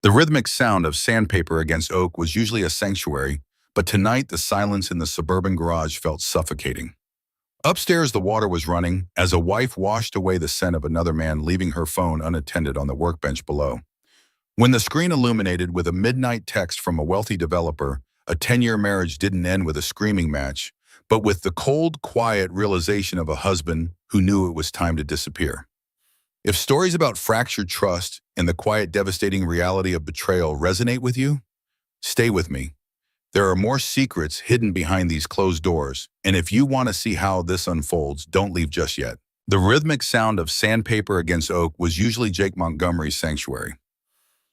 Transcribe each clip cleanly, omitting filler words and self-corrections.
The rhythmic sound of sandpaper against oak was usually a sanctuary, but tonight the silence in the suburban garage felt suffocating. Upstairs, the water was running as a wife washed away the scent of another man leaving her phone unattended on the workbench below. When the screen illuminated with a midnight text from a wealthy developer, a 10-year marriage didn't end with a screaming match, but with the cold, quiet realization of a husband who knew it was time to disappear. If stories about fractured trust and the quiet, devastating reality of betrayal resonate with you, stay with me. There are more secrets hidden behind these closed doors, and if you want to see how this unfolds, don't leave just yet. The rhythmic sound of sandpaper against oak was usually Jake Montgomery's sanctuary.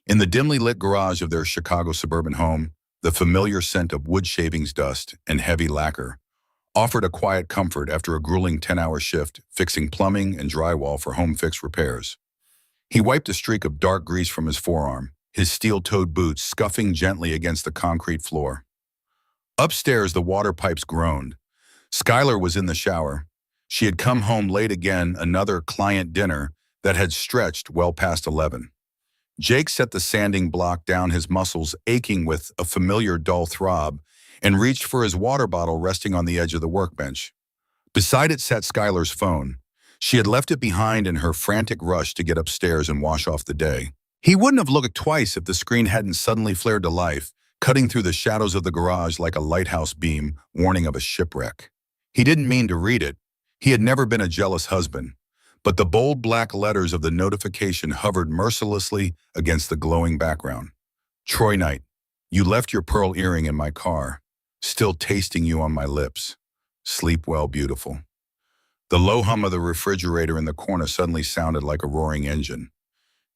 In the dimly lit garage of their Chicago suburban home, the familiar scent of wood shavings dust and heavy lacquer offered a quiet comfort after a grueling 10-hour shift fixing plumbing and drywall for home fix repairs. He wiped a streak of dark grease from his forearm, his steel-toed boots scuffing gently against the concrete floor. Upstairs, the water pipes groaned. Skylar was in the shower. She had come home late again, another client dinner that had stretched well past 11. Jake set the sanding block down, his muscles aching with a familiar dull throb, and reached for his water bottle resting on the edge of the workbench. Beside it sat Skylar's phone. She had left it behind in her frantic rush to get upstairs and wash off the day. He wouldn't have looked twice if the screen hadn't suddenly flared to life, cutting through the shadows of the garage like a lighthouse beam warning of a shipwreck. He didn't mean to read it. He had never been a jealous husband. But the bold black letters of the notification hovered mercilessly against the glowing background. Troy Knight, you left your pearl earring in my car, still tasting you on my lips. Sleep well, beautiful. The low hum of the refrigerator in the corner suddenly sounded like a roaring engine.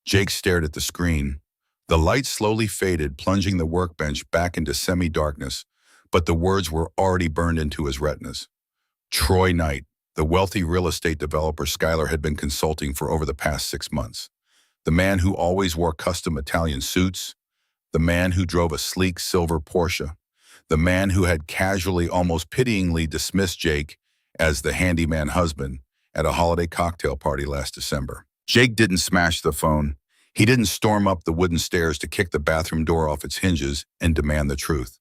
Jake stared at the screen. The light slowly faded, plunging the workbench back into semi-darkness, but the words were already burned into his retinas. Troy Knight, the wealthy real estate developer Skylar had been consulting for over the past 6 months. The man who always wore custom Italian suits. The man who drove a sleek silver Porsche. The man who had casually, almost pityingly dismissed Jake as the handyman husband at a holiday cocktail party last December. Jake didn't smash the phone. He didn't storm up the wooden stairs to kick the bathroom door off its hinges and demand the truth.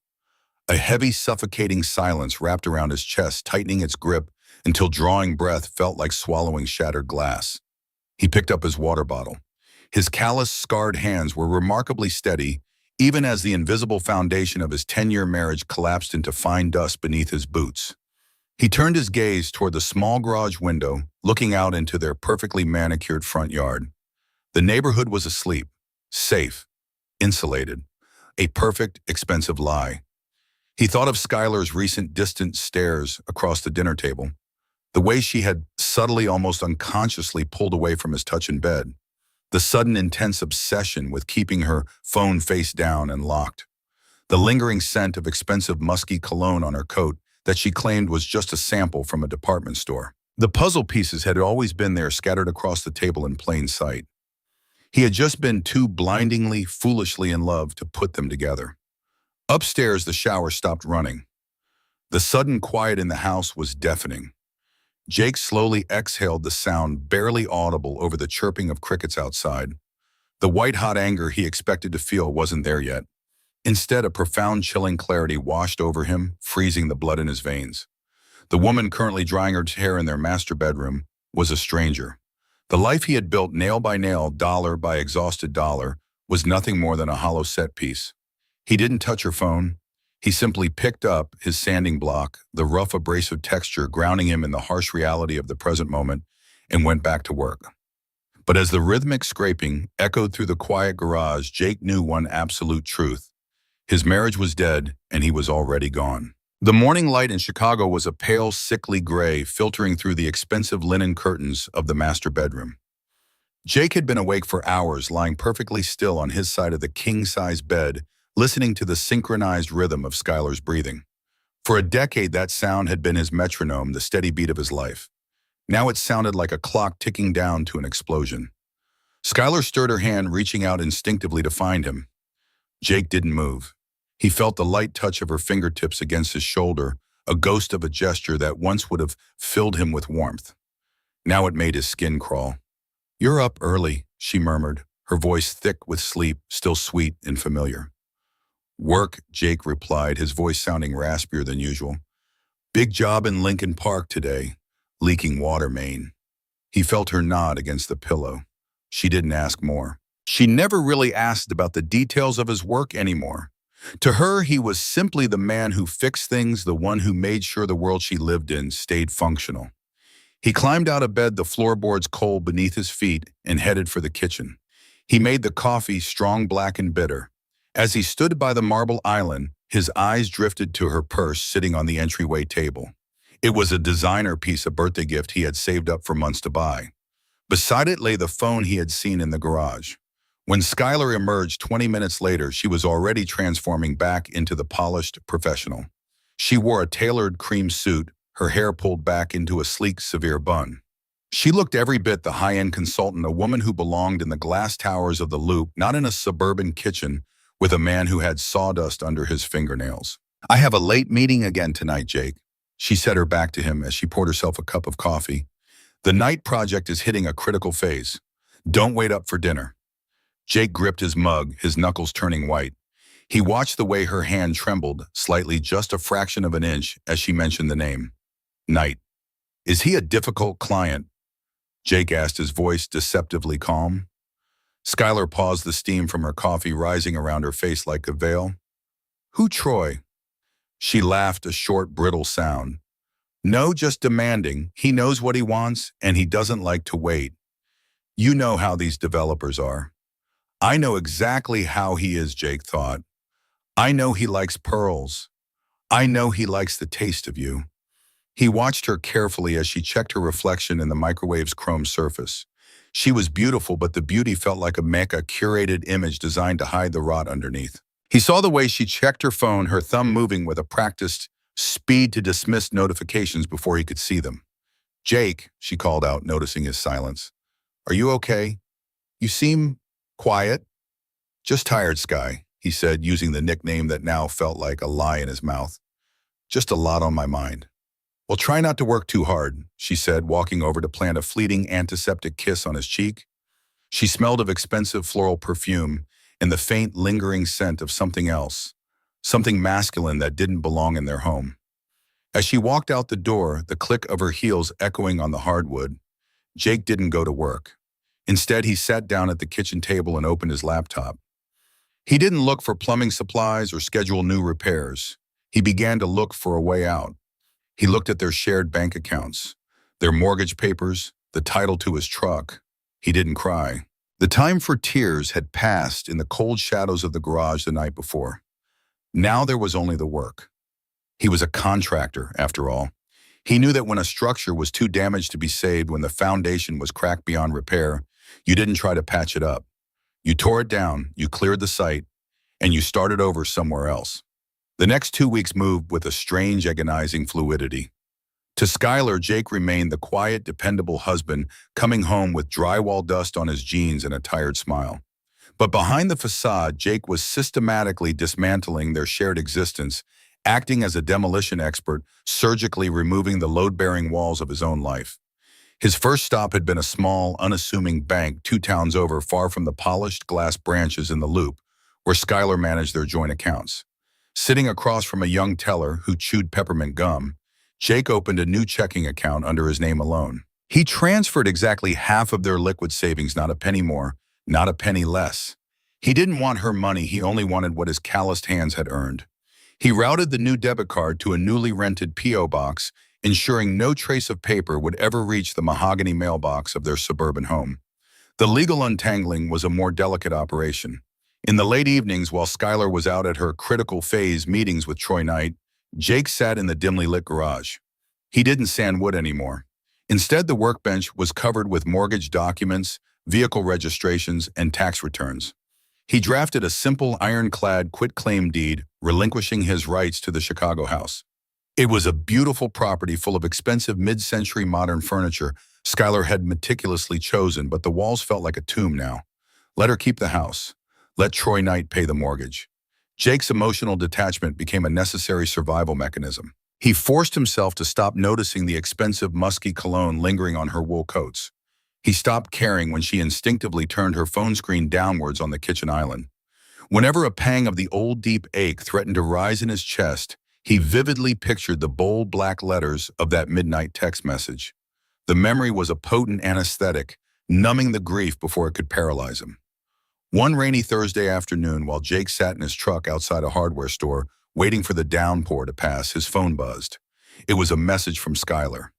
A heavy, suffocating silence wrapped around his chest, tightening its grip until drawing breath felt like swallowing shattered glass. He picked up his water bottle. His callous, scarred hands were remarkably steady, even as the invisible foundation of his 10-year marriage collapsed into fine dust beneath his boots. He turned his gaze toward the small garage window, looking out into their perfectly manicured front yard. The neighborhood was asleep, safe, insulated, a perfect, expensive lie. He thought of Skylar's recent distant stares across the dinner table, the way she had subtly, almost unconsciously pulled away from his touch in bed, the sudden intense obsession with keeping her phone face down and locked, the lingering scent of expensive musky cologne on her coat that she claimed was just a sample from a department store. The puzzle pieces had always been there, scattered across the table in plain sight. He had just been too blindingly, foolishly in love to put them together. Upstairs, the shower stopped running. The sudden quiet in the house was deafening. Jake slowly exhaled the sound barely audible over the chirping of crickets outside. The white-hot anger he expected to feel wasn't there yet. Instead, a profound, chilling clarity washed over him, freezing the blood in his veins. The woman currently drying her hair in their master bedroom was a stranger. The life he had built nail by nail, dollar by exhausted dollar, was nothing more than a hollow set piece. He didn't touch her phone. He simply picked up his sanding block, the rough, abrasive texture grounding him in the harsh reality of the present moment, and went back to work. But as the rhythmic scraping echoed through the quiet garage, Jake knew one absolute truth. His marriage was dead, and he was already gone. The morning light in Chicago was a pale, sickly gray filtering through the expensive linen curtains of the master bedroom. Jake had been awake for hours, lying perfectly still on his side of the king-size bed, listening to the synchronized rhythm of Skylar's breathing. For a decade, that sound had been his metronome, the steady beat of his life. Now it sounded like a clock ticking down to an explosion. Skylar stirred her hand, reaching out instinctively to find him. Jake didn't move. He felt the light touch of her fingertips against his shoulder, a ghost of a gesture that once would have filled him with warmth. Now it made his skin crawl. "You're up early," she murmured, her voice thick with sleep, still sweet and familiar. Work, Jake replied, his voice sounding raspier than usual. Big job in Lincoln Park today, leaking water main. He felt her nod against the pillow. She didn't ask more. She never really asked about the details of his work anymore. To her, he was simply the man who fixed things, the one who made sure the world she lived in stayed functional. He climbed out of bed, the floorboards cold beneath his feet, and headed for the kitchen. He made the coffee strong, black, and bitter. As he stood by the marble island, his eyes drifted to her purse sitting on the entryway table. It was a designer piece, a birthday gift he had saved up for months to buy. Beside it lay the phone he had seen in the garage. When Skylar emerged 20 minutes later, she was already transforming back into the polished professional. She wore a tailored cream suit, her hair pulled back into a sleek, severe bun. She looked every bit the high-end consultant, a woman who belonged in the glass towers of the Loop, not in a suburban kitchen with a man who had sawdust under his fingernails. "I have a late meeting again tonight, Jake," she said her back to him as she poured herself a cup of coffee. "The night project is hitting a critical phase. Don't wait up for dinner." Jake gripped his mug, his knuckles turning white. He watched the way her hand trembled, slightly, just a fraction of an inch, as she mentioned the name. Knight. "Is he a difficult client?" Jake asked, his voice deceptively calm. Skylar paused, the steam from her coffee rising around her face like a veil. "Who, Troy?" She laughed, a short, brittle sound. "No, just demanding. He knows what he wants, and he doesn't like to wait. You know how these developers are." "I know exactly how he is," Jake thought. "I know he likes pearls. I know he likes the taste of you." He watched her carefully as she checked her reflection in the microwave's chrome surface. She was beautiful, but the beauty felt like a curated image designed to hide the rot underneath. He saw the way she checked her phone, her thumb moving with a practiced speed to dismiss notifications before he could see them. "Jake," she called out, noticing his silence. "Are you okay? You seem quiet." "Just tired, Sky," he said, using the nickname that now felt like a lie in his mouth. "Just a lot on my mind." "Well, try not to work too hard," she said, walking over to plant a fleeting antiseptic kiss on his cheek. She smelled of expensive floral perfume and the faint, lingering scent of something else, something masculine that didn't belong in their home. As she walked out the door, the click of her heels echoing on the hardwood, Jake didn't go to work. Instead, he sat down at the kitchen table and opened his laptop. He didn't look for plumbing supplies or schedule new repairs. He began to look for a way out. He looked at their shared bank accounts, their mortgage papers, the title to his truck. He didn't cry. The time for tears had passed in the cold shadows of the garage the night before. Now there was only the work. He was a contractor, after all. He knew that when a structure was too damaged to be saved, when the foundation was cracked beyond repair, you didn't try to patch it up. You tore it down, you cleared the site, and you started over somewhere else. The next 2 weeks moved with a strange, agonizing fluidity. To Skylar, Jake remained the quiet, dependable husband, coming home with drywall dust on his jeans and a tired smile. But behind the facade, Jake was systematically dismantling their shared existence, acting as a demolition expert, surgically removing the load-bearing walls of his own life. His first stop had been a small, unassuming bank 2 towns over, far from the polished glass branches in the Loop, where Skylar managed their joint accounts. Sitting across from a young teller who chewed peppermint gum, Jake opened a new checking account under his name alone. He transferred exactly half of their liquid savings, not a penny more, not a penny less. He didn't want her money, he only wanted what his calloused hands had earned. He routed the new debit card to a newly rented P.O. box, ensuring no trace of paper would ever reach the mahogany mailbox of their suburban home. The legal untangling was a more delicate operation. In the late evenings, while Skylar was out at her critical phase meetings with Troy Knight, Jake sat in the dimly lit garage. He didn't sand wood anymore. Instead, the workbench was covered with mortgage documents, vehicle registrations, and tax returns. He drafted a simple ironclad quitclaim deed, relinquishing his rights to the Chicago house. It was a beautiful property full of expensive mid-century modern furniture Skylar had meticulously chosen, but the walls felt like a tomb now. Let her keep the house. Let Troy Knight pay the mortgage. Jake's emotional detachment became a necessary survival mechanism. He forced himself to stop noticing the expensive musky cologne lingering on her wool coats. He stopped caring when she instinctively turned her phone screen downwards on the kitchen island. Whenever a pang of the old deep ache threatened to rise in his chest, he vividly pictured the bold black letters of that midnight text message. The memory was a potent anesthetic, numbing the grief before it could paralyze him. One rainy Thursday afternoon, while Jake sat in his truck outside a hardware store, waiting for the downpour to pass, his phone buzzed. It was a message from Skylar.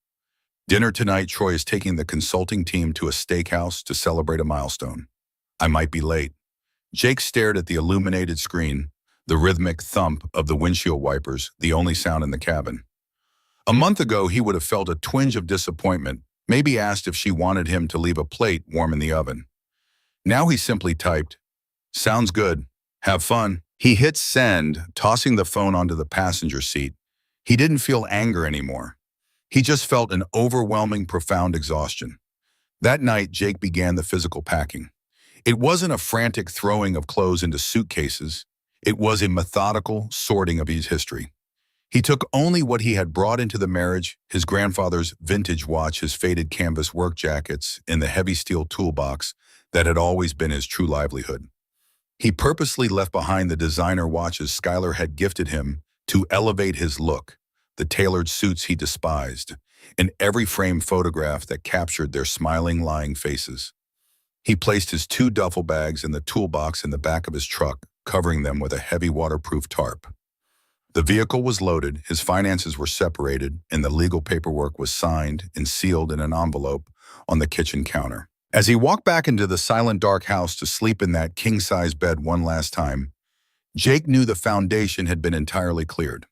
"Dinner tonight, Troy is taking the consulting team to a steakhouse to celebrate a milestone. I might be late." Jake stared at the illuminated screen, the rhythmic thump of the windshield wipers, the only sound in the cabin. A month ago, he would have felt a twinge of disappointment, maybe asked if she wanted him to leave a plate warm in the oven. Now he simply typed, "Sounds good. Have fun." He hit send, tossing the phone onto the passenger seat. He didn't feel anger anymore. He just felt an overwhelming, profound exhaustion. That night, Jake began the physical packing. It wasn't a frantic throwing of clothes into suitcases. It was a methodical sorting of his history. He took only what he had brought into the marriage, his grandfather's vintage watch, his faded canvas work jackets, in the heavy steel toolbox that had always been his true livelihood. He purposely left behind the designer watches Skylar had gifted him to elevate his look, the tailored suits he despised, and every framed photograph that captured their smiling, lying faces. He placed his 2 duffel bags in the toolbox in the back of his truck, covering them with a heavy waterproof tarp. The vehicle was loaded, his finances were separated, and the legal paperwork was signed and sealed in an envelope on the kitchen counter. As he walked back into the silent, dark house to sleep in that king-size bed one last time, Jake knew the foundation had been entirely cleared.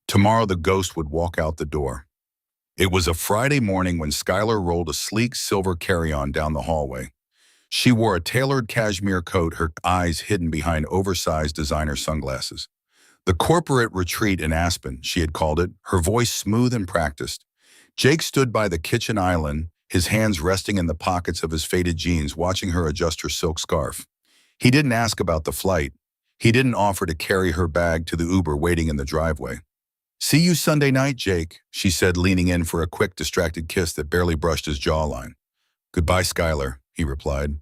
Tomorrow the ghost would walk out the door. It was a Friday morning when Skylar rolled a sleek silver carry-on down the hallway. She wore a tailored cashmere coat, her eyes hidden behind oversized designer sunglasses. The corporate retreat in Aspen, she had called it, her voice smooth and practiced. Jake stood by the kitchen island, his hands resting in the pockets of his faded jeans, watching her adjust her silk scarf. He didn't ask about the flight. He didn't offer to carry her bag to the Uber waiting in the driveway. "See you Sunday night, Jake," she said, leaning in for a quick, distracted kiss that barely brushed his jawline. "Goodbye, Skylar," he replied.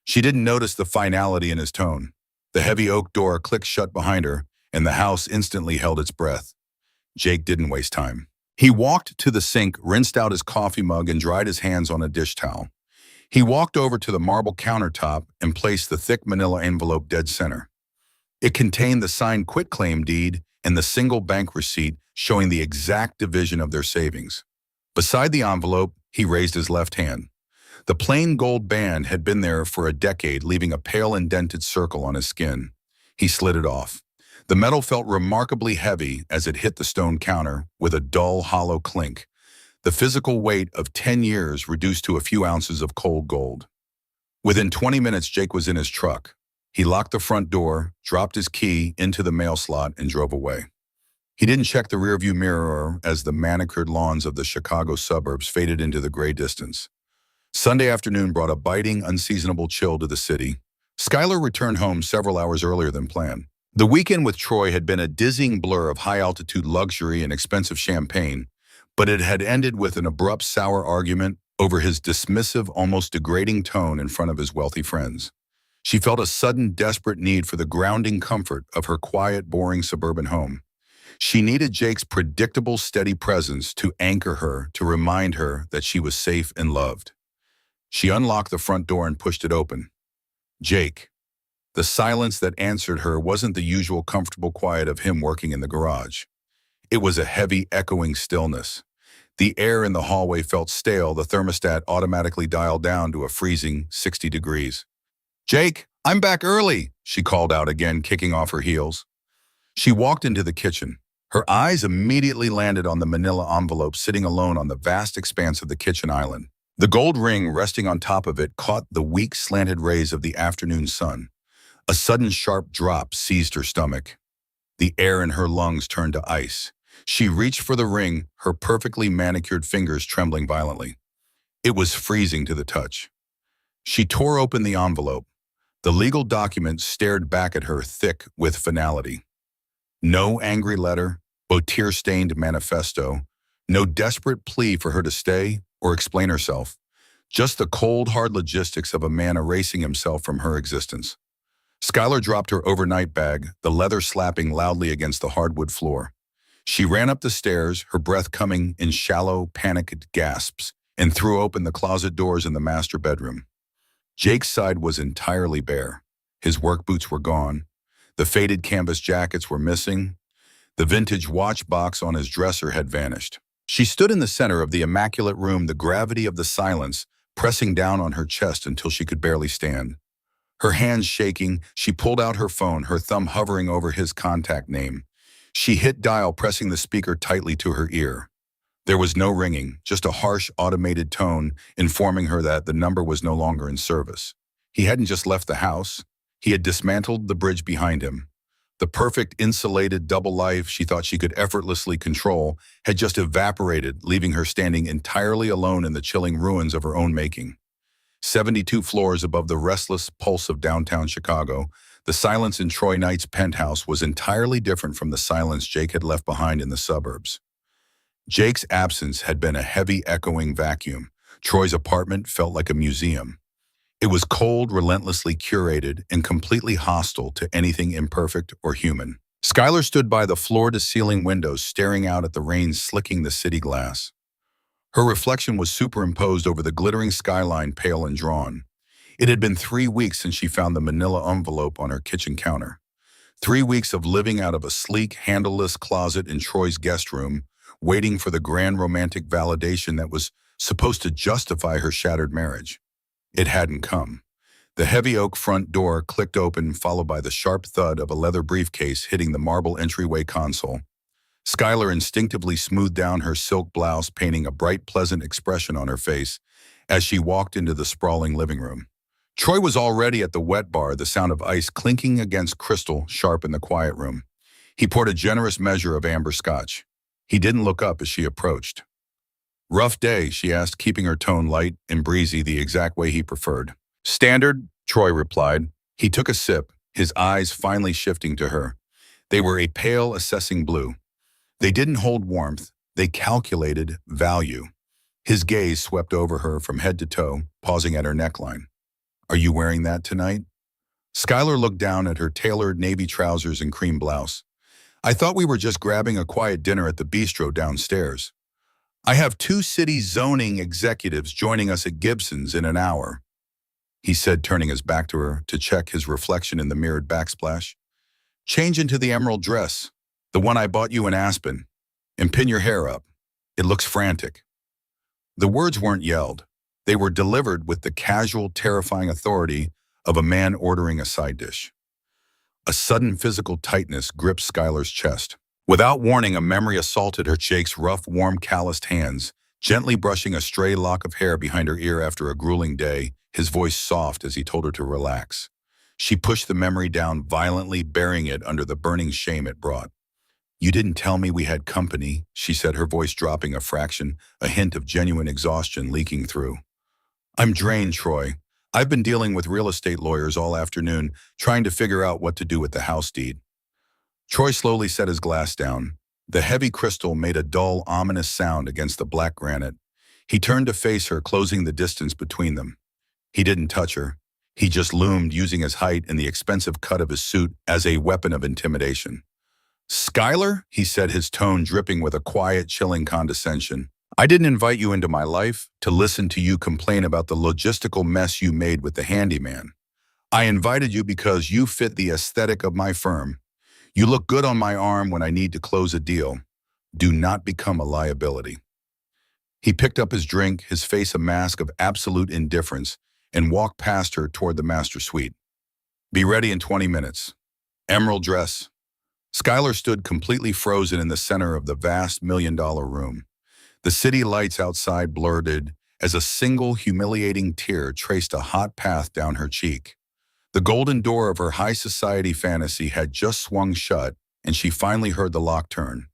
She didn't notice the finality in his tone. The heavy oak door clicked shut behind her, and the house instantly held its breath. Jake didn't waste time. He walked to the sink, rinsed out his coffee mug, and dried his hands on a dish towel. He walked over to the marble countertop and placed the thick manila envelope dead center. It contained the signed quitclaim deed and the single bank receipt showing the exact division of their savings. Beside the envelope, he raised his left hand. The plain gold band had been there for a decade, leaving a pale indented circle on his skin. He slid it off. The metal felt remarkably heavy as it hit the stone counter with a dull, hollow clink, the physical weight of 10 years reduced to a few ounces of cold gold. Within 20 minutes, Jake was in his truck. He locked the front door, dropped his key into the mail slot, and drove away. He didn't check the rearview mirror as the manicured lawns of the Chicago suburbs faded into the gray distance. Sunday afternoon brought a biting, unseasonable chill to the city. Skylar returned home several hours earlier than planned. The weekend with Troy had been a dizzying blur of high-altitude luxury and expensive champagne, but it had ended with an abrupt, sour argument over his dismissive, almost degrading tone in front of his wealthy friends. She felt a sudden, desperate need for the grounding comfort of her quiet, boring suburban home. She needed Jake's predictable, steady presence to anchor her, to remind her that she was safe and loved. She unlocked the front door and pushed it open. Jake. The silence that answered her wasn't the usual comfortable quiet of him working in the garage. It was a heavy, echoing stillness. The air in the hallway felt stale, the thermostat automatically dialed down to a freezing 60 degrees. "Jake, I'm back early," she called out again, kicking off her heels. She walked into the kitchen. Her eyes immediately landed on the manila envelope sitting alone on the vast expanse of the kitchen island. The gold ring resting on top of it caught the weak, slanted rays of the afternoon sun. A sudden sharp drop seized her stomach. The air in her lungs turned to ice. She reached for the ring, her perfectly manicured fingers trembling violently. It was freezing to the touch. She tore open the envelope. The legal document stared back at her, thick with finality. No angry letter, no tear-stained manifesto, no desperate plea for her to stay or explain herself. Just the cold, hard logistics of a man erasing himself from her existence. Skylar dropped her overnight bag, the leather slapping loudly against the hardwood floor. She ran up the stairs, her breath coming in shallow, panicked gasps, and threw open the closet doors in the master bedroom. Jake's side was entirely bare. His work boots were gone. The faded canvas jackets were missing. The vintage watch box on his dresser had vanished. She stood in the center of the immaculate room, the gravity of the silence pressing down on her chest until she could barely stand. Her hands shaking, she pulled out her phone, her thumb hovering over his contact name. She hit dial, pressing the speaker tightly to her ear. There was no ringing, just a harsh, automated tone informing her that the number was no longer in service. He hadn't just left the house. He had dismantled the bridge behind him. The perfect insulated double life she thought she could effortlessly control had just evaporated, leaving her standing entirely alone in the chilling ruins of her own making. 72 floors above the restless pulse of downtown Chicago, the silence in Troy Knight's penthouse was entirely different from the silence Jake had left behind in the suburbs. Jake's absence had been a heavy, echoing vacuum. Troy's apartment felt like a museum. It was cold, relentlessly curated, and completely hostile to anything imperfect or human. Skylar stood by the floor-to-ceiling windows, staring out at the rain slicking the city glass. Her reflection was superimposed over the glittering skyline, pale and drawn. It had been 3 weeks since she found the manila envelope on her kitchen counter. 3 weeks of living out of a sleek, handleless closet in Troy's guest room, waiting for the grand romantic validation that was supposed to justify her shattered marriage. It hadn't come. The heavy oak front door clicked open, followed by the sharp thud of a leather briefcase hitting the marble entryway console. Skylar instinctively smoothed down her silk blouse, painting a bright, pleasant expression on her face as she walked into the sprawling living room. Troy was already at the wet bar, the sound of ice clinking against crystal sharp in the quiet room. He poured a generous measure of amber scotch. He didn't look up as she approached. "Rough day?" she asked, keeping her tone light and breezy, the exact way he preferred. "Standard," Troy replied. He took a sip, his eyes finally shifting to her. They were a pale, assessing blue. They didn't hold warmth, they calculated value. His gaze swept over her from head to toe, pausing at her neckline. "Are you wearing that tonight?" Skylar looked down at her tailored navy trousers and cream blouse. "I thought we were just grabbing a quiet dinner at the bistro downstairs. I have 2 city zoning executives joining us at Gibson's in an hour," he said, turning his back to her to check his reflection in the mirrored backsplash. "Change into the emerald dress, the one I bought you in Aspen, and pin your hair up. It looks frantic." The words weren't yelled. They were delivered with the casual, terrifying authority of a man ordering a side dish. A sudden physical tightness gripped Skylar's chest. Without warning, a memory assaulted her. Jake's rough, warm, calloused hands, gently brushing a stray lock of hair behind her ear after a grueling day, his voice soft as he told her to relax. She pushed the memory down violently, burying it under the burning shame it brought. "You didn't tell me we had company," she said, her voice dropping a fraction, a hint of genuine exhaustion leaking through. "I'm drained, Troy. I've been dealing with real estate lawyers all afternoon, trying to figure out what to do with the house deed." Troy slowly set his glass down. The heavy crystal made a dull, ominous sound against the black granite. He turned to face her, closing the distance between them. He didn't touch her. He just loomed, using his height and the expensive cut of his suit as a weapon of intimidation. "Skylar," he said, his tone dripping with a quiet, chilling condescension. "I didn't invite you into my life to listen to you complain about the logistical mess you made with the handyman. I invited you because you fit the aesthetic of my firm. You look good on my arm when I need to close a deal. Do not become a liability." He picked up his drink, his face a mask of absolute indifference, and walked past her toward the master suite. "Be ready in 20 minutes. Emerald dress." Skylar stood completely frozen in the center of the vast $1 million room. The city lights outside blurred as a single humiliating tear traced a hot path down her cheek. The golden door of her high society fantasy had just swung shut, and she finally heard the lock turn.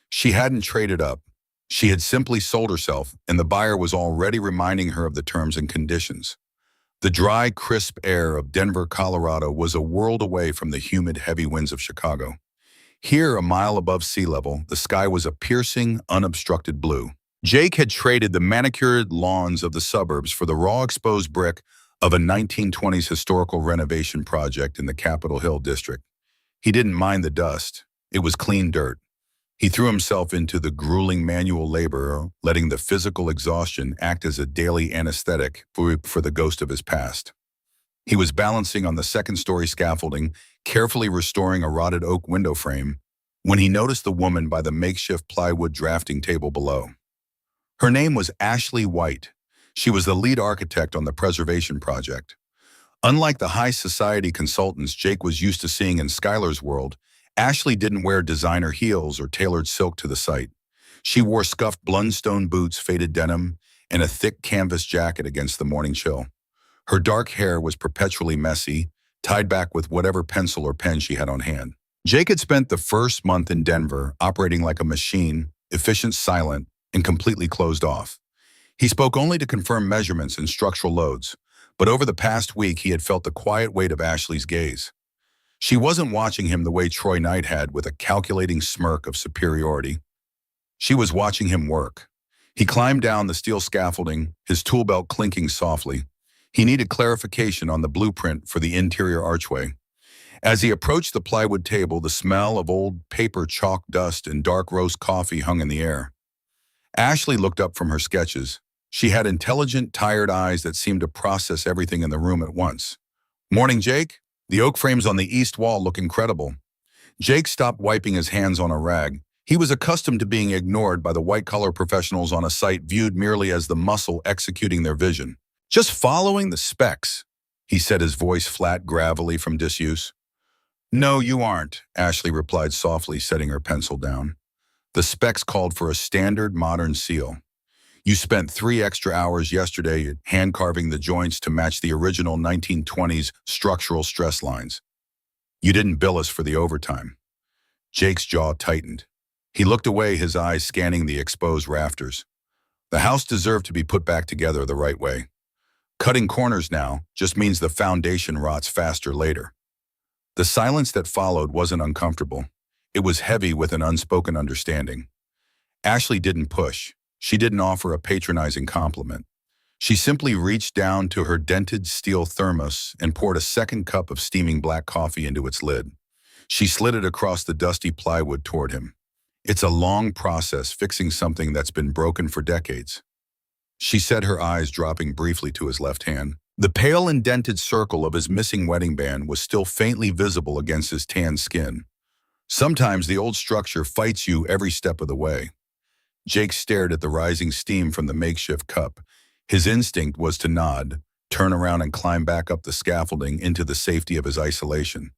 She hadn't traded up. She had simply sold herself, and the buyer was already reminding her of the terms and conditions. The dry, crisp air of Denver, Colorado was a world away from the humid, heavy winds of Chicago. Here, a mile above sea level, the sky was a piercing, unobstructed blue. Jake had traded the manicured lawns of the suburbs for the raw exposed brick of a 1920s historical renovation project in the Capitol Hill district. He didn't mind the dust. It was clean dirt. He threw himself into the grueling manual labor, letting the physical exhaustion act as a daily anesthetic for the ghost of his past. He was balancing on the second-story scaffolding, carefully restoring a rotted oak window frame, when he noticed the woman by the makeshift plywood drafting table below. Her name was Ashley White. She was the lead architect on the preservation project. Unlike the high society consultants Jake was used to seeing in Skylar's world, Ashley didn't wear designer heels or tailored silk to the site. She wore scuffed Blundstone boots, faded denim, and a thick canvas jacket against the morning chill. Her dark hair was perpetually messy, tied back with whatever pencil or pen she had on hand. Jake had spent the first month in Denver operating like a machine, efficient, silent, and completely closed off. He spoke only to confirm measurements and structural loads, but over the past week he had felt the quiet weight of Ashley's gaze. She wasn't watching him the way Troy Knight had, with a calculating smirk of superiority. She was watching him work. He climbed down the steel scaffolding, his tool belt clinking softly. He needed clarification on the blueprint for the interior archway. As he approached the plywood table, the smell of old paper, chalk dust, and dark roast coffee hung in the air. Ashley looked up from her sketches. She had intelligent, tired eyes that seemed to process everything in the room at once. "Morning, Jake." The oak frames on the east wall look incredible. Jake stopped wiping his hands on a rag. He was accustomed to being ignored by the white-collar professionals on a site viewed merely as the muscle executing their vision. "Just following the specs," he said, his voice flat, gravelly from disuse. "No, you aren't," Ashley replied softly, setting her pencil down. "The specs called for a standard modern seal. You spent 3 extra hours yesterday hand-carving the joints to match the original 1920s structural stress lines. You didn't bill us for the overtime." Jake's jaw tightened. He looked away, his eyes scanning the exposed rafters. The house deserved to be put back together the right way. Cutting corners now just means the foundation rots faster later. The silence that followed wasn't uncomfortable. It was heavy with an unspoken understanding. Ashley didn't push. She didn't offer a patronizing compliment. She simply reached down to her dented steel thermos and poured a second cup of steaming black coffee into its lid. She slid it across the dusty plywood toward him. "It's a long process fixing something that's been broken for decades," she said, her eyes dropping briefly to his left hand. The pale indented circle of his missing wedding band was still faintly visible against his tan skin. "Sometimes the old structure fights you every step of the way." Jake stared at the rising steam from the makeshift cup. His instinct was to nod, turn around and climb back up the scaffolding into the safety of his isolation.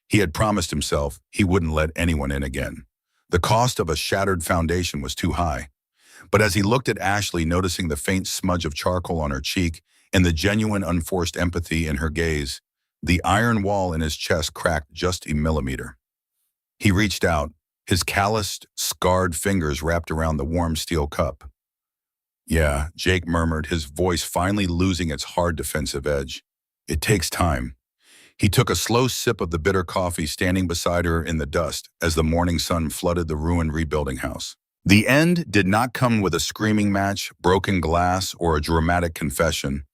He had promised himself he wouldn't let anyone in again. The cost of a shattered foundation was too high. But as he looked at Ashley, noticing the faint smudge of charcoal on her cheek and the genuine unforced empathy in her gaze, the iron wall in his chest cracked just a millimeter. He reached out, his calloused, scarred fingers wrapped around the warm steel cup. "Yeah," Jake murmured, his voice finally losing its hard defensive edge. "It takes time." He took a slow sip of the bitter coffee, standing beside her in the dust as the morning sun flooded the ruined rebuilding house. The end did not come with a screaming match, broken glass, or a dramatic confession.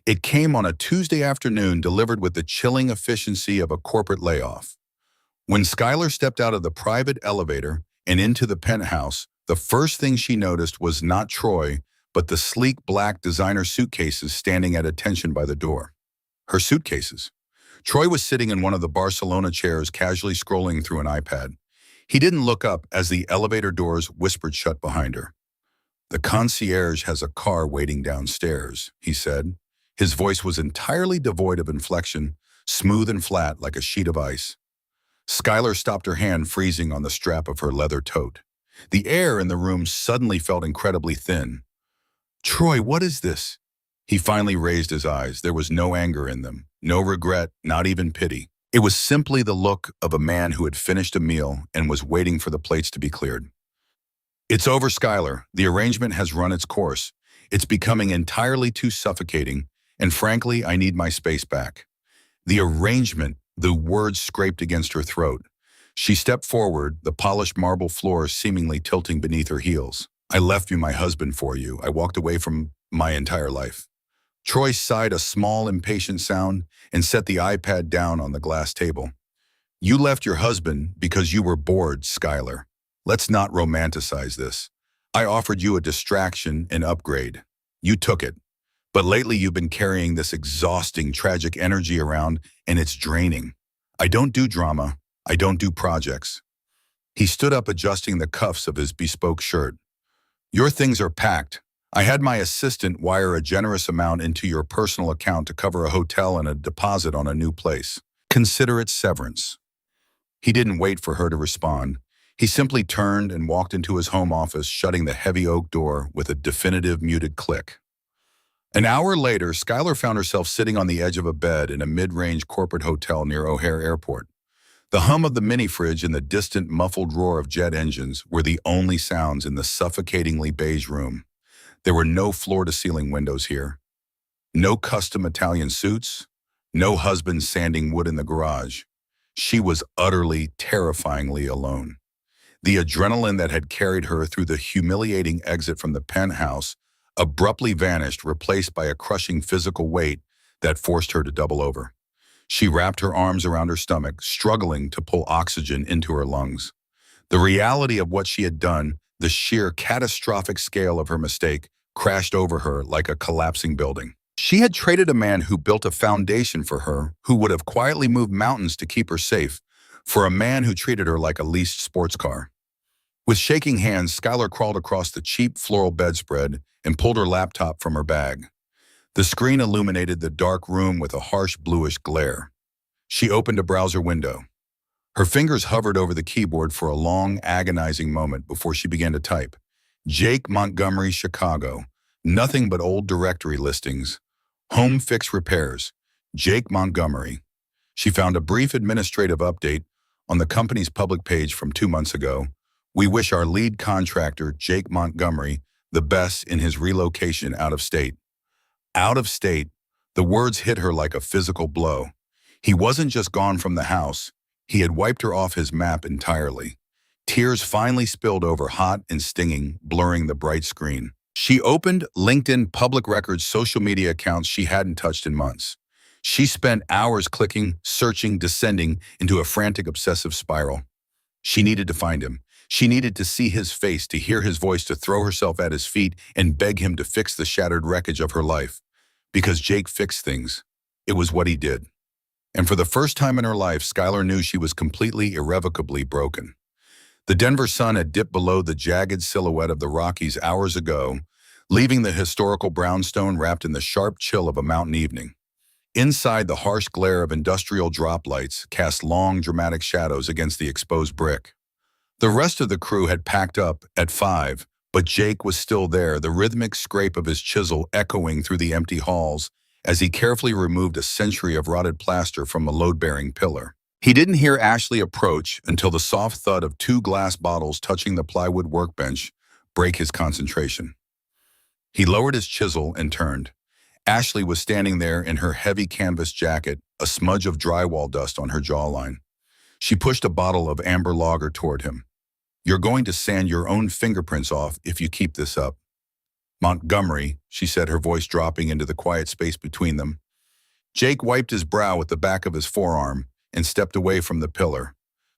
It came on a Tuesday afternoon, delivered with the chilling efficiency of a corporate layoff. When Skylar stepped out of the private elevator and into the penthouse, the first thing she noticed was not Troy, but the sleek black designer suitcases standing at attention by the door. Her suitcases. Troy was sitting in one of the Barcelona chairs, casually scrolling through an iPad. He didn't look up as the elevator doors whispered shut behind her. "The concierge has a car waiting downstairs," he said. His voice was entirely devoid of inflection, smooth and flat like a sheet of ice. Skylar stopped, her hand freezing on the strap of her leather tote. The air in the room suddenly felt incredibly thin. "Troy, what is this?" He finally raised his eyes. There was no anger in them, no regret, not even pity. It was simply the look of a man who had finished a meal and was waiting for the plates to be cleared. "It's over, Skylar. The arrangement has run its course. It's becoming entirely too suffocating, and frankly, I need my space back." The arrangement, the words scraped against her throat. She stepped forward, the polished marble floor seemingly tilting beneath her heels. I left you my husband for you. I walked away from my entire life. Troy sighed a small, impatient sound and set the iPad down on the glass table. You left your husband because you were bored, Skylar. Let's not romanticize this. I offered you a distraction and upgrade. You took it. But lately you've been carrying this exhausting, tragic energy around, and it's draining. I don't do drama. I don't do projects. He stood up, adjusting the cuffs of his bespoke shirt. Your things are packed. I had my assistant wire a generous amount into your personal account to cover a hotel and a deposit on a new place. Consider it severance. He didn't wait for her to respond. He simply turned and walked into his home office, shutting the heavy oak door with a definitive muted click. An hour later, Skylar found herself sitting on the edge of a bed in a mid-range corporate hotel near O'Hare Airport. The hum of the mini-fridge and the distant muffled roar of jet engines were the only sounds in the suffocatingly beige room. There were no floor-to-ceiling windows here. No custom Italian suits. No husband sanding wood in the garage. She was utterly, terrifyingly alone. The adrenaline that had carried her through the humiliating exit from the penthouse abruptly vanished, replaced by a crushing physical weight that forced her to double over. She wrapped her arms around her stomach, struggling to pull oxygen into her lungs. The reality of what she had done, the sheer catastrophic scale of her mistake, crashed over her like a collapsing building. She had traded a man who built a foundation for her, who would have quietly moved mountains to keep her safe, for a man who treated her like a leased sports car. With shaking hands, Skylar crawled across the cheap floral bedspread and pulled her laptop from her bag. The screen illuminated the dark room with a harsh bluish glare. She opened a browser window. Her fingers hovered over the keyboard for a long, agonizing moment before she began to type. Jake Montgomery, Chicago. Nothing but old directory listings. Home fix repairs. Jake Montgomery. She found a brief administrative update on the company's public page from 2 months ago. We wish our lead contractor, Jake Montgomery, the best in his relocation out of state. Out of state. The words hit her like a physical blow. He wasn't just gone from the house. He had wiped her off his map entirely. Tears finally spilled over, hot and stinging, blurring the bright screen. She opened LinkedIn public records social media accounts she hadn't touched in months. She spent hours clicking, searching, descending into a frantic, obsessive spiral. She needed to find him. She needed to see his face, to hear his voice, to throw herself at his feet and beg him to fix the shattered wreckage of her life. Because Jake fixed things. It was what he did. And for the first time in her life, Skylar knew she was completely, irrevocably broken. The Denver sun had dipped below the jagged silhouette of the Rockies hours ago, leaving the historical brownstone wrapped in the sharp chill of a mountain evening. Inside, the harsh glare of industrial drop lights cast long, dramatic shadows against the exposed brick. The rest of the crew had packed up at 5, but Jake was still there, the rhythmic scrape of his chisel echoing through the empty halls as he carefully removed a century of rotted plaster from a load-bearing pillar. He didn't hear Ashley approach until the soft thud of 2 glass bottles touching the plywood workbench break his concentration. He lowered his chisel and turned. Ashley was standing there in her heavy canvas jacket, a smudge of drywall dust on her jawline. She pushed a bottle of amber lager toward him. You're going to sand your own fingerprints off if you keep this up. Montgomery, she said, her voice dropping into the quiet space between them. Jake wiped his brow with the back of his forearm and stepped away from the pillar.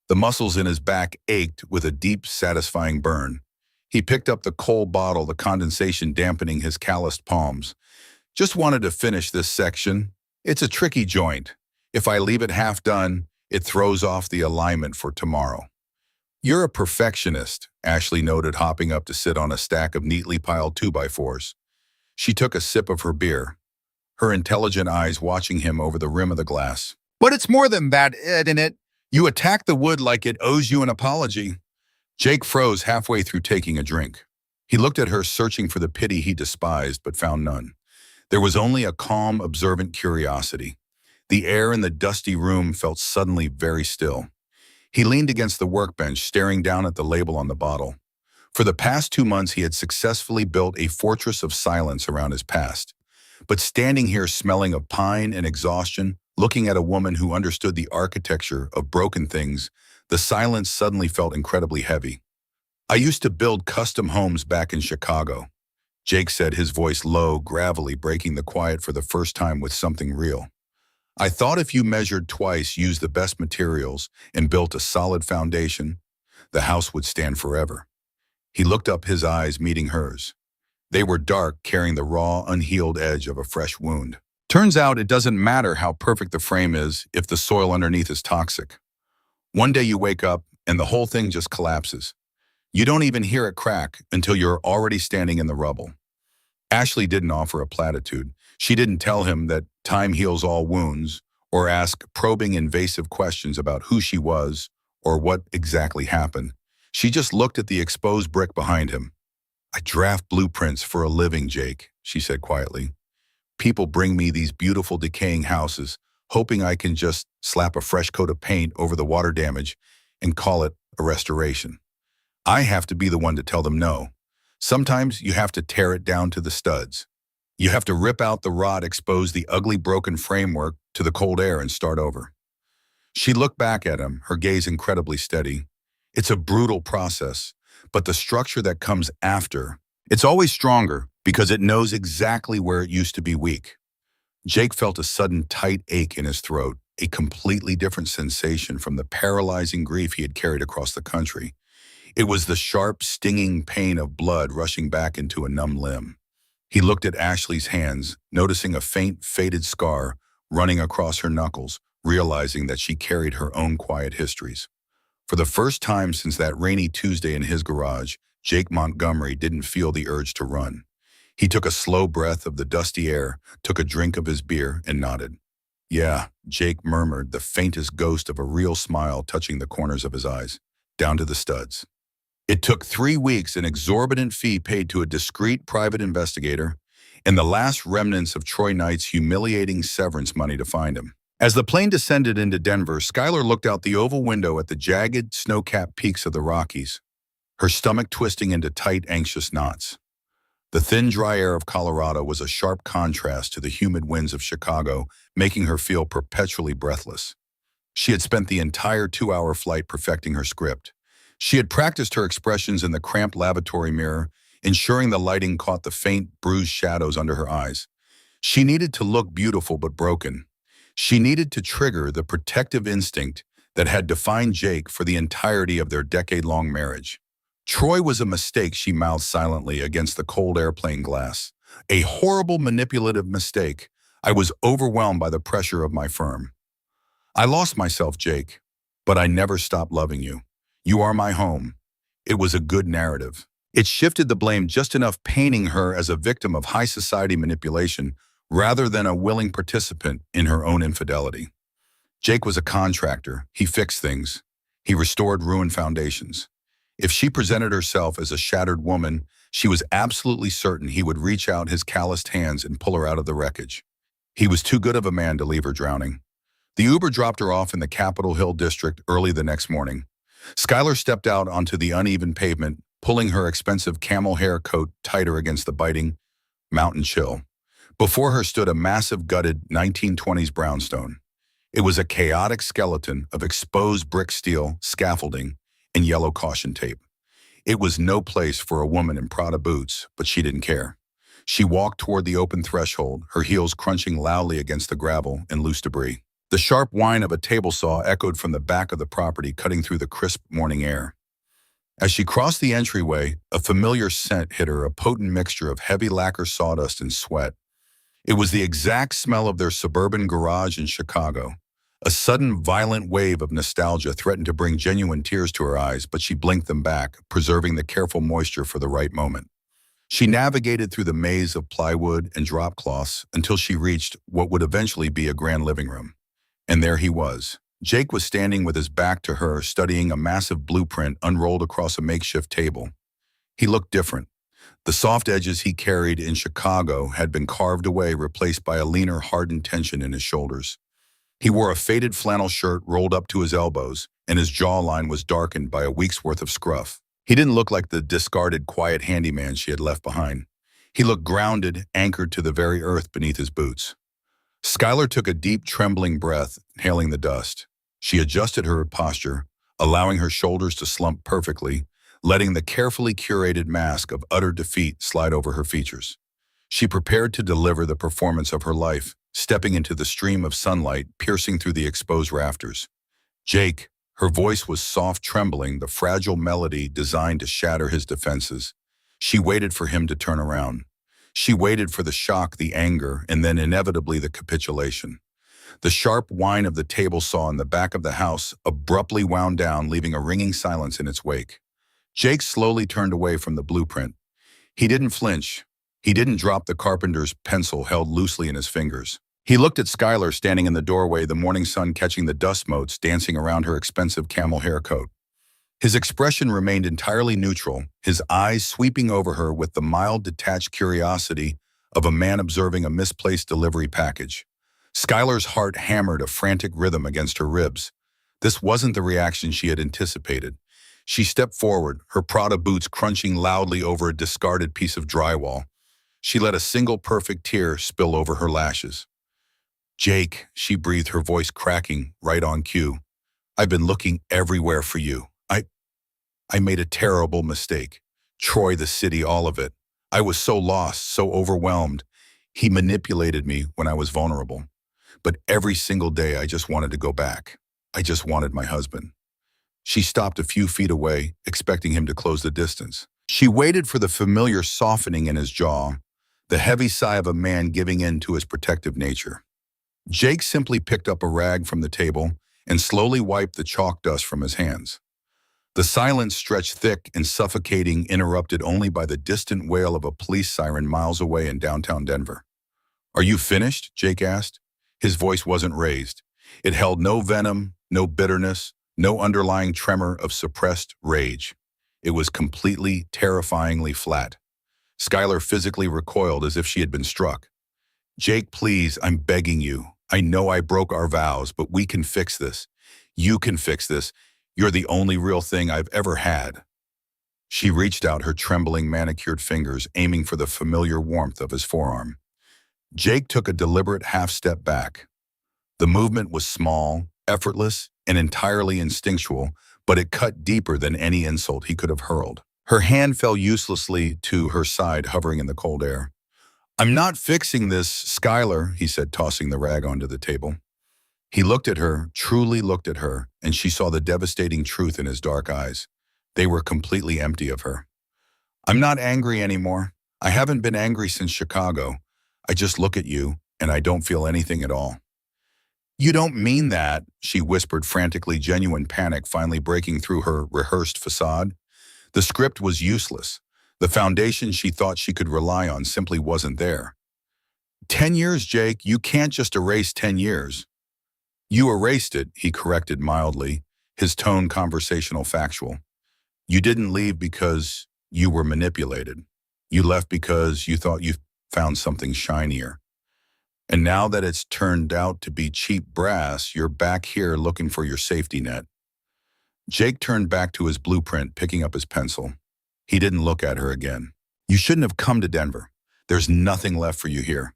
The muscles in his back ached with a deep, satisfying burn. He picked up the cold bottle, the condensation dampening his calloused palms. Just wanted to finish this section. It's a tricky joint. If I leave it half done, it throws off the alignment for tomorrow. You're a perfectionist, Ashley noted, hopping up to sit on a stack of neatly piled 2x4s. She took a sip of her beer, her intelligent eyes watching him over the rim of the glass. But it's more than that, isn't it? You attack the wood like it owes you an apology. Jake froze halfway through taking a drink. He looked at her, searching for the pity he despised, but found none. There was only a calm, observant curiosity. The air in the dusty room felt suddenly very still. He leaned against the workbench, staring down at the label on the bottle. For the past 2 months, he had successfully built a fortress of silence around his past. But standing here smelling of pine and exhaustion, looking at a woman who understood the architecture of broken things, the silence suddenly felt incredibly heavy. I used to build custom homes back in Chicago, Jake said, his voice low, gravelly, breaking the quiet for the first time with something real. I thought if you measured twice, used the best materials, and built a solid foundation, the house would stand forever. He looked up, his eyes meeting hers. They were dark, carrying the raw, unhealed edge of a fresh wound. Turns out it doesn't matter how perfect the frame is if the soil underneath is toxic. One day you wake up and the whole thing just collapses. You don't even hear it crack until you're already standing in the rubble. Ashley didn't offer a platitude. She didn't tell him that time heals all wounds or ask probing, invasive questions about who she was or what exactly happened. She just looked at the exposed brick behind him. I draft blueprints for a living, Jake, she said quietly. People bring me these beautiful decaying houses, hoping I can just slap a fresh coat of paint over the water damage and call it a restoration. I have to be the one to tell them no. Sometimes you have to tear it down to the studs. You have to rip out the rot, expose the ugly broken framework to the cold air and start over. She looked back at him, her gaze incredibly steady. It's a brutal process, but the structure that comes after, it's always stronger because it knows exactly where it used to be weak. Jake felt a sudden tight ache in his throat, a completely different sensation from the paralyzing grief he had carried across the country. It was the sharp, stinging pain of blood rushing back into a numb limb. He looked at Ashley's hands, noticing a faint, faded scar running across her knuckles, realizing that she carried her own quiet histories. For the first time since that rainy Tuesday in his garage, Jake Montgomery didn't feel the urge to run. He took a slow breath of the dusty air, took a drink of his beer, and nodded. Yeah, Jake murmured, the faintest ghost of a real smile touching the corners of his eyes, down to the studs. It took 3 weeks, an exorbitant fee paid to a discreet private investigator, and the last remnants of Troy Knight's humiliating severance money to find him. As the plane descended into Denver, Skylar looked out the oval window at the jagged, snow-capped peaks of the Rockies, her stomach twisting into tight, anxious knots. The thin, dry air of Colorado was a sharp contrast to the humid winds of Chicago, making her feel perpetually breathless. She had spent the entire 2-hour flight perfecting her script. She had practiced her expressions in the cramped lavatory mirror, ensuring the lighting caught the faint, bruised shadows under her eyes. She needed to look beautiful but broken. She needed to trigger the protective instinct that had defined Jake for the entirety of their decade-long marriage. Troy was a mistake, she mouthed silently against the cold airplane glass. A horrible, manipulative mistake. I was overwhelmed by the pressure of my firm. I lost myself, Jake, but I never stopped loving you. You are my home. It was a good narrative. It shifted the blame just enough, painting her as a victim of high society manipulation rather than a willing participant in her own infidelity. Jake was a contractor. He fixed things. He restored ruined foundations. If she presented herself as a shattered woman, she was absolutely certain he would reach out his calloused hands and pull her out of the wreckage. He was too good of a man to leave her drowning. The Uber dropped her off in the Capitol Hill district early the next morning. Skylar stepped out onto the uneven pavement, pulling her expensive camel hair coat tighter against the biting mountain chill. Before her stood a massive, gutted 1920s brownstone. It was a chaotic skeleton of exposed brick steel, scaffolding, and yellow caution tape. It was no place for a woman in Prada boots, but she didn't care. She walked toward the open threshold, her heels crunching loudly against the gravel and loose debris. The sharp whine of a table saw echoed from the back of the property, cutting through the crisp morning air. As she crossed the entryway, a familiar scent hit her, a potent mixture of heavy lacquer sawdust and sweat. It was the exact smell of their suburban garage in Chicago. A sudden, violent wave of nostalgia threatened to bring genuine tears to her eyes, but she blinked them back, preserving the careful moisture for the right moment. She navigated through the maze of plywood and drop cloths until she reached what would eventually be a grand living room. And there he was. Jake was standing with his back to her, studying a massive blueprint unrolled across a makeshift table. He looked different. The soft edges he carried in Chicago had been carved away, replaced by a leaner, hardened tension in his shoulders. He wore a faded flannel shirt rolled up to his elbows, and his jawline was darkened by a week's worth of scruff. He didn't look like the discarded, quiet handyman she had left behind. He looked grounded, anchored to the very earth beneath his boots. Skylar took a deep, trembling breath, inhaling the dust. She adjusted her posture, allowing her shoulders to slump perfectly, letting the carefully curated mask of utter defeat slide over her features. She prepared to deliver the performance of her life, stepping into the stream of sunlight piercing through the exposed rafters. Jake, her voice was soft trembling, the fragile melody designed to shatter his defenses. She waited for him to turn around. She waited for the shock, the anger, and then inevitably the capitulation. The sharp whine of the table saw in the back of the house abruptly wound down, leaving a ringing silence in its wake. Jake slowly turned away from the blueprint. He didn't flinch. He didn't drop the carpenter's pencil held loosely in his fingers. He looked at Skylar standing in the doorway, the morning sun catching the dust motes dancing around her expensive camel hair coat. His expression remained entirely neutral, his eyes sweeping over her with the mild, detached curiosity of a man observing a misplaced delivery package. Skylar's heart hammered a frantic rhythm against her ribs. This wasn't the reaction she had anticipated. She stepped forward, her Prada boots crunching loudly over a discarded piece of drywall. She let a single perfect tear spill over her lashes. "Jake," she breathed, her voice cracking right on cue. "I've been looking everywhere for you. I made a terrible mistake. Troy, the city, all of it. I was so lost, so overwhelmed. He manipulated me when I was vulnerable. But every single day I just wanted to go back. I just wanted my husband." She stopped a few feet away, expecting him to close the distance. She waited for the familiar softening in his jaw, the heavy sigh of a man giving in to his protective nature. Jake simply picked up a rag from the table and slowly wiped the chalk dust from his hands. The silence stretched thick and suffocating, interrupted only by the distant wail of a police siren miles away in downtown Denver. "Are you finished?" Jake asked. His voice wasn't raised. It held no venom, no bitterness, no underlying tremor of suppressed rage. It was completely, terrifyingly flat. Skylar physically recoiled as if she had been struck. "Jake, please, I'm begging you. I know I broke our vows, but we can fix this. You can fix this. You're the only real thing I've ever had." She reached out her trembling, manicured fingers, aiming for the familiar warmth of his forearm. Jake took a deliberate half-step back. The movement was small, effortless, and entirely instinctual, but it cut deeper than any insult he could have hurled. Her hand fell uselessly to her side, hovering in the cold air. "I'm not fixing this, Skylar," he said, tossing the rag onto the table. He looked at her, truly looked at her, and she saw the devastating truth in his dark eyes. They were completely empty of her. "I'm not angry anymore. I haven't been angry since Chicago. I just look at you, and I don't feel anything at all." "You don't mean that," she whispered frantically, genuine panic finally breaking through her rehearsed facade. The script was useless. The foundation she thought she could rely on simply wasn't there. 10 years, Jake. You can't just erase 10 years. "You erased it," he corrected mildly, his tone conversational, factual. "You didn't leave because you were manipulated. You left because you thought you found something shinier. And now that it's turned out to be cheap brass, you're back here looking for your safety net." Jake turned back to his blueprint, picking up his pencil. He didn't look at her again. "You shouldn't have come to Denver. There's nothing left for you here.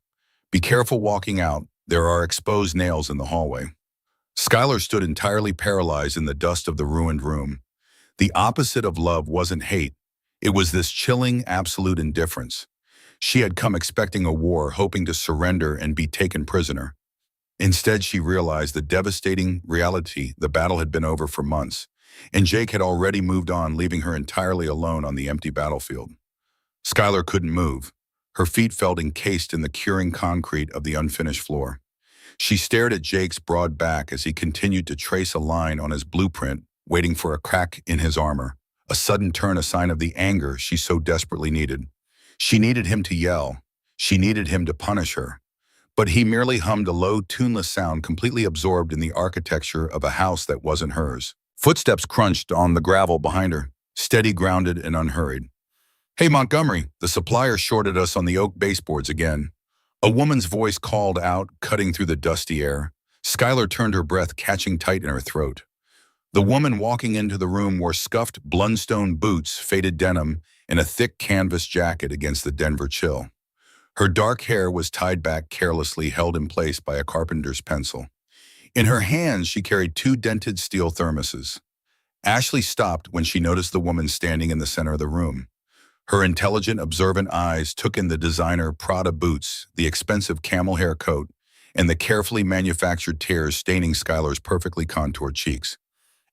Be careful walking out. There are exposed nails in the hallway." Skylar stood entirely paralyzed in the dust of the ruined room. The opposite of love wasn't hate. It was this chilling, absolute indifference. She had come expecting a war, hoping to surrender and be taken prisoner. Instead, she realized the devastating reality: the battle had been over for months, and Jake had already moved on, leaving her entirely alone on the empty battlefield. Skylar couldn't move. Her feet felt encased in the curing concrete of the unfinished floor. She stared at Jake's broad back as he continued to trace a line on his blueprint, waiting for a crack in his armor, a sudden turn, a sign of the anger she so desperately needed. She needed him to yell. She needed him to punish her. But he merely hummed a low, tuneless sound, completely absorbed in the architecture of a house that wasn't hers. Footsteps crunched on the gravel behind her, steady, grounded, and unhurried. "Hey, Montgomery, the supplier shorted us on the oak baseboards again." A woman's voice called out, cutting through the dusty air. Skylar turned, her breath catching tight in her throat. The woman walking into the room wore scuffed Blundstone boots, faded denim, and a thick canvas jacket against the Denver chill. Her dark hair was tied back carelessly, held in place by a carpenter's pencil. In her hands, she carried two dented steel thermoses. Ashley stopped when she noticed the woman standing in the center of the room. Her intelligent, observant eyes took in the designer Prada boots, the expensive camel hair coat, and the carefully manufactured tears staining Skylar's perfectly contoured cheeks.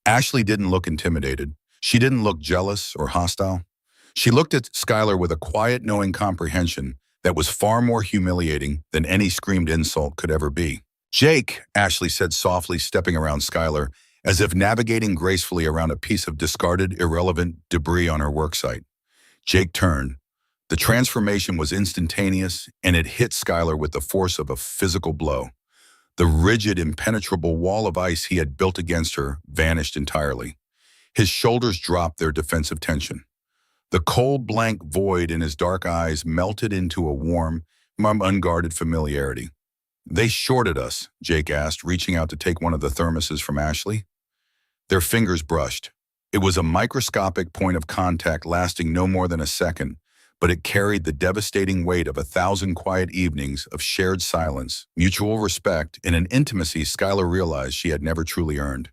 Ashley didn't look intimidated. She didn't look jealous or hostile. She looked at Skylar with a quiet, knowing comprehension that was far more humiliating than any screamed insult could ever be. "Jake," Ashley said softly, stepping around Skylar, as if navigating gracefully around a piece of discarded, irrelevant debris on her worksite. Jake turned. The transformation was instantaneous, and it hit Skylar with the force of a physical blow. The rigid, impenetrable wall of ice he had built against her vanished entirely. His shoulders dropped their defensive tension. The cold, blank void in his dark eyes melted into a warm, unguarded familiarity. "They shorted us," Jake asked, reaching out to take one of the thermoses from Ashley. Their fingers brushed. It was a microscopic point of contact lasting no more than a second, but it carried the devastating weight of 1,000 quiet evenings of shared silence, mutual respect, and an intimacy Skylar realized she had never truly earned.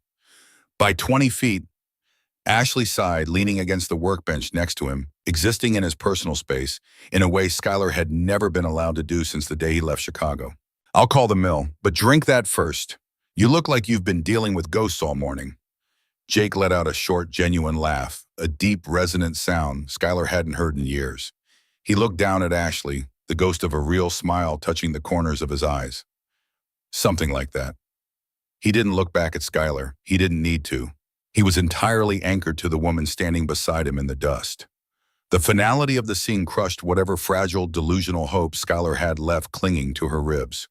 By 20 feet, Ashley sighed, leaning against the workbench next to him, existing in his personal space in a way Skylar had never been allowed to do since the day he left Chicago. "I'll call the mill, but drink that first. You look like you've been dealing with ghosts all morning." Jake let out a short, genuine laugh, a deep, resonant sound Skylar hadn't heard in years. He looked down at Ashley, the ghost of a real smile touching the corners of his eyes. "Something like that." He didn't look back at Skylar. He didn't need to. He was entirely anchored to the woman standing beside him in the dust. The finality of the scene crushed whatever fragile, delusional hope Skylar had left clinging to her ribs.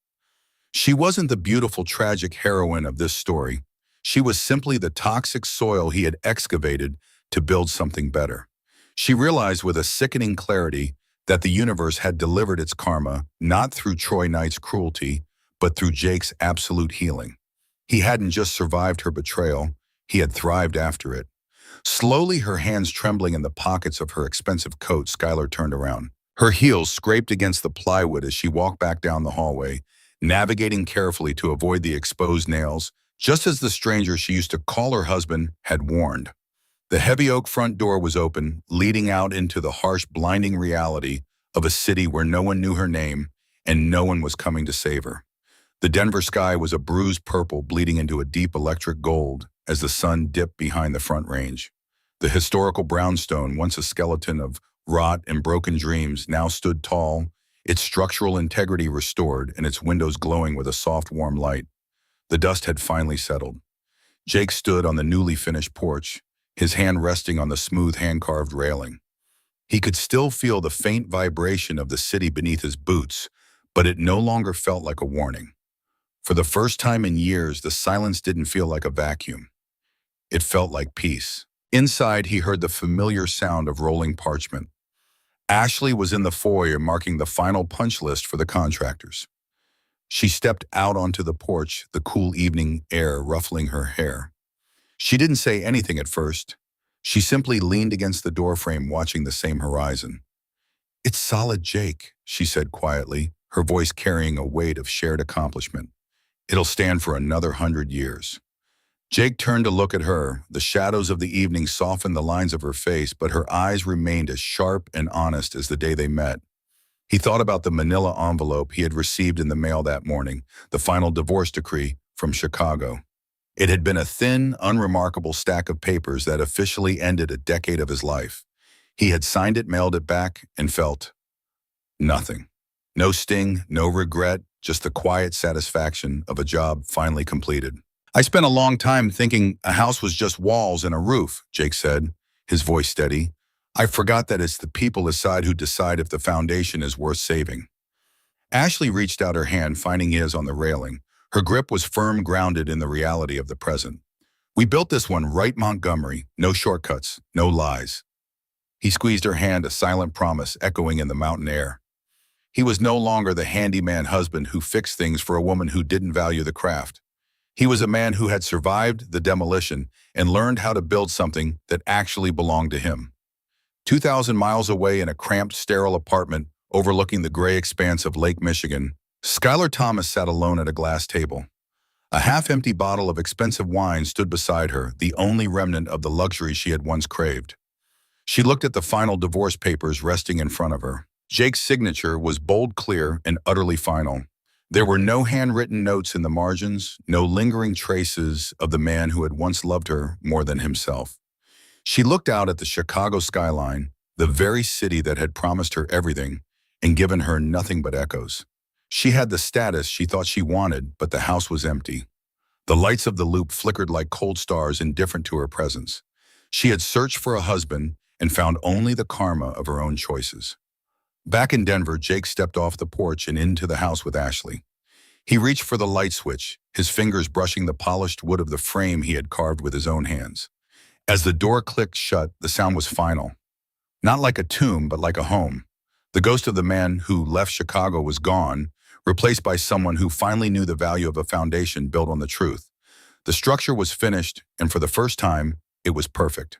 She wasn't the beautiful, tragic heroine of this story. She was simply the toxic soil he had excavated to build something better. She realized with a sickening clarity that the universe had delivered its karma not through Troy Knight's cruelty, but through Jake's absolute healing. He hadn't just survived her betrayal, he had thrived after it. Slowly, her hands trembling in the pockets of her expensive coat, Skylar turned around. Her heels scraped against the plywood as she walked back down the hallway, navigating carefully to avoid the exposed nails, just as the stranger she used to call her husband had warned. The heavy oak front door was open, leading out into the harsh, blinding reality of a city where no one knew her name and no one was coming to save her. The Denver sky was a bruised purple bleeding into a deep electric gold as the sun dipped behind the Front Range. The historical brownstone, once a skeleton of rot and broken dreams, now stood tall, its structural integrity restored and its windows glowing with a soft, warm light. The dust had finally settled. Jake stood on the newly finished porch, his hand resting on the smooth hand-carved railing. He could still feel the faint vibration of the city beneath his boots, but it no longer felt like a warning. For the first time in years, the silence didn't feel like a vacuum. It felt like peace. Inside, he heard the familiar sound of rolling parchment. Ashley was in the foyer marking the final punch list for the contractors. She stepped out onto the porch, the cool evening air ruffling her hair. She didn't say anything at first. She simply leaned against the doorframe, watching the same horizon. "It's solid, Jake," she said quietly, her voice carrying a weight of shared accomplishment. "It'll stand for another 100 years." Jake turned to look at her. The shadows of the evening softened the lines of her face, but her eyes remained as sharp and honest as the day they met. He thought about the manila envelope he had received in the mail that morning, the final divorce decree from Chicago. It had been a thin, unremarkable stack of papers that officially ended a decade of his life. He had signed it, mailed it back, and felt nothing. No sting, no regret, just the quiet satisfaction of a job finally completed. "I spent a long time thinking a house was just walls and a roof," Jake said, his voice steady. "I forgot that it's the people inside who decide if the foundation is worth saving." Ashley reached out her hand, finding his on the railing. Her grip was firm, grounded in the reality of the present. "We built this one right, Montgomery. No shortcuts, no lies." He squeezed her hand, a silent promise echoing in the mountain air. He was no longer the handyman husband who fixed things for a woman who didn't value the craft. He was a man who had survived the demolition and learned how to build something that actually belonged to him. 2,000 miles away in a cramped, sterile apartment overlooking the gray expanse of Lake Michigan, Skylar Thomas sat alone at a glass table. A half-empty bottle of expensive wine stood beside her, the only remnant of the luxury she had once craved. She looked at the final divorce papers resting in front of her. Jake's signature was bold, clear, and utterly final. There were no handwritten notes in the margins, no lingering traces of the man who had once loved her more than himself. She looked out at the Chicago skyline, the very city that had promised her everything and given her nothing but echoes. She had the status she thought she wanted, but the house was empty. The lights of the loop flickered like cold stars indifferent to her presence. She had searched for a husband and found only the karma of her own choices. Back in Denver, Jake stepped off the porch and into the house with Ashley. He reached for the light switch, his fingers brushing the polished wood of the frame he had carved with his own hands. As the door clicked shut, the sound was final. Not like a tomb, but like a home. The ghost of the man who left Chicago was gone, replaced by someone who finally knew the value of a foundation built on the truth. The structure was finished, and for the first time, it was perfect.